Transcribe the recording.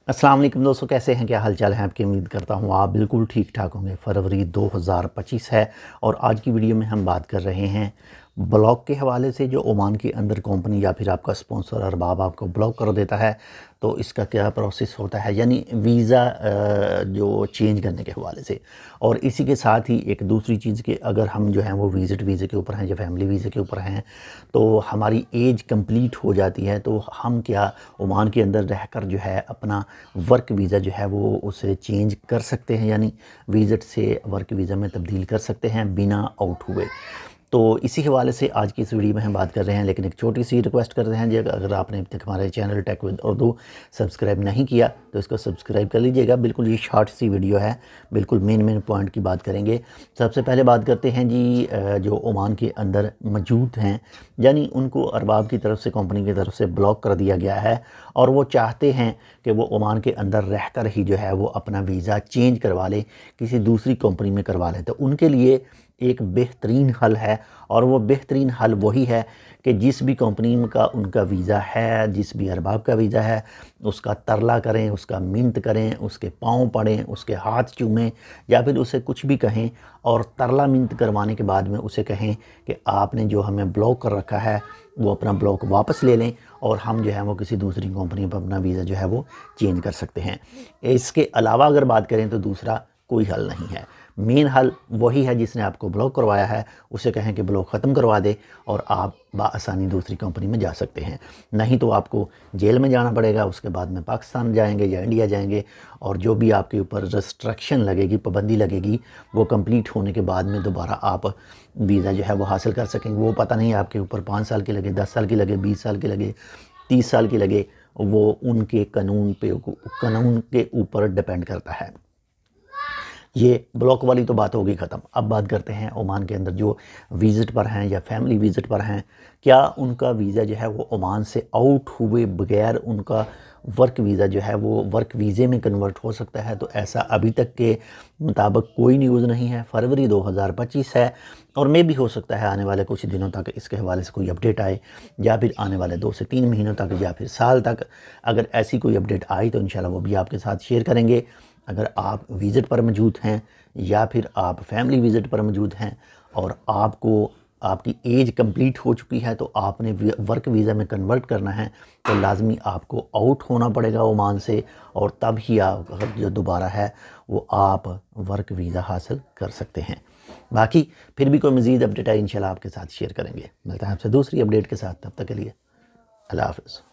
अस्सलाम वालेकुम दोस्तों, कैसे हैं? क्या हाल चाल है आपकी? उम्मीद करता हूँ आप बिल्कुल ठीक ठाक होंगे। फरवरी 2025 है और आज की वीडियो में हम बात कर रहे हैं ब्लॉक के हवाले से। जो ओमान के अंदर कंपनी या फिर आपका स्पॉन्सर अरबाब आपको ब्लॉक कर देता है तो इसका क्या प्रोसेस होता है, यानी वीज़ा जो चेंज करने के हवाले से। और इसी के साथ ही एक दूसरी चीज़ कि अगर हम जो हैं वो विज़िट वीज़े के ऊपर हैं या फैमिली वीज़े के ऊपर हैं तो हमारी एज कंप्लीट हो जाती है तो हम क्या ओमान के अंदर रहकर जो है अपना वर्क वीज़ा जो है वो उसे चेंज कर सकते हैं, यानी विज़िट से वर्क वीज़ा में तब्दील कर सकते हैं बिना आउट हुए। तो इसी हवाले से आज की इस वीडियो में हम बात कर रहे हैं। लेकिन एक छोटी सी रिक्वेस्ट कर रहे हैं जी, अगर आपने अब तक हमारे channel tech with Urdu subscribe नहीं किया तो इसको सब्सक्राइब कर लीजिएगा। बिल्कुल ये शॉर्ट सी वीडियो है, बिल्कुल मेन पॉइंट की बात करेंगे। सबसे पहले बात करते हैं जी, जो ओमान के अंदर मौजूद हैं, यानी उनको अरबाब की तरफ से, कंपनी की तरफ से ब्लॉक कर दिया गया है और वो चाहते हैं कि वो ओमान के अंदर रहकर ही जो है वो अपना वीज़ा चेंज करवा लें, किसी दूसरी कंपनी में करवा लें। तो उनके लिए एक बेहतरीन हल है और वो बेहतरीन हल वही है कि जिस भी कंपनी का उनका वीज़ा है, जिस भी अरबाब का वीज़ा है, उसका तरला करें, उसका मिन्नत करें, उसके पाँव पड़ें, उसके हाथ चूमें या फिर उसे कुछ भी कहें। और तरला मिन्नत करवाने के बाद में उसे कहें कि आपने जो हमें ब्लॉक कर रखा है वो अपना ब्लॉक वापस ले लें और हम जो है वो किसी दूसरी कंपनी पर अपना वीज़ा जो है वो चेंज कर सकते हैं। इसके अलावा अगर बात करें तो दूसरा कोई हल नहीं है। मेन हल वही है, जिसने आपको ब्लॉक करवाया है उसे कहें कि ब्लॉक ख़त्म करवा दे और आप बआसानी दूसरी कंपनी में जा सकते हैं। नहीं तो आपको जेल में जाना पड़ेगा, उसके बाद में पाकिस्तान जाएंगे या इंडिया जाएंगे और जो भी आपके ऊपर रिस्ट्रिक्शन लगेगी, पाबंदी लगेगी, वो कंप्लीट होने के बाद में दोबारा आप वीज़ा जो है वो हासिल कर सकेंगे। वो पता नहीं आपके ऊपर 5 साल की लगे, 10 साल की लगे, 20 साल की लगे, 30 साल की लगे, वो उनके कानून के ऊपर डिपेंड करता है। ये ब्लॉक वाली तो बात होगी ख़त्म। अब बात करते हैं ओमान के अंदर जो विज़िट पर हैं या फैमिली विज़िट पर हैं, क्या उनका वीज़ा जो है वो ओमान से आउट हुए बगैर उनका वर्क वीज़ा जो है वो वर्क वीज़े में कन्वर्ट हो सकता है? तो ऐसा अभी तक के मुताबिक कोई न्यूज़ नहीं है। फरवरी 2025 है और मे भी हो सकता है आने वाले कुछ दिनों तक इसके हवाले से कोई अपडेट आए, या फिर आने वाले 2 से 3 महीनों तक, या फिर साल तक। अगर ऐसी कोई अपडेट आई तो इंशाल्लाह वो भी आपके साथ शेयर करेंगे। अगर आप विज़िट पर मौजूद हैं या फिर आप फैमिली विज़िट पर मौजूद हैं और आपको आपकी एज कंप्लीट हो चुकी है तो आपने वर्क वीज़ा में कन्वर्ट करना है, तो लाजमी आपको आउट होना पड़ेगा ओमान से और तब ही आप जो दोबारा है वो आप वर्क वीज़ा हासिल कर सकते हैं। बाकी फिर भी कोई मज़ीद अपडेट है इंशाल्लाह आपके साथ शेयर करेंगे। मिलता है आपसे दूसरी अपडेट के साथ, तब तक के लिए अल्लाह हाफ़िज़।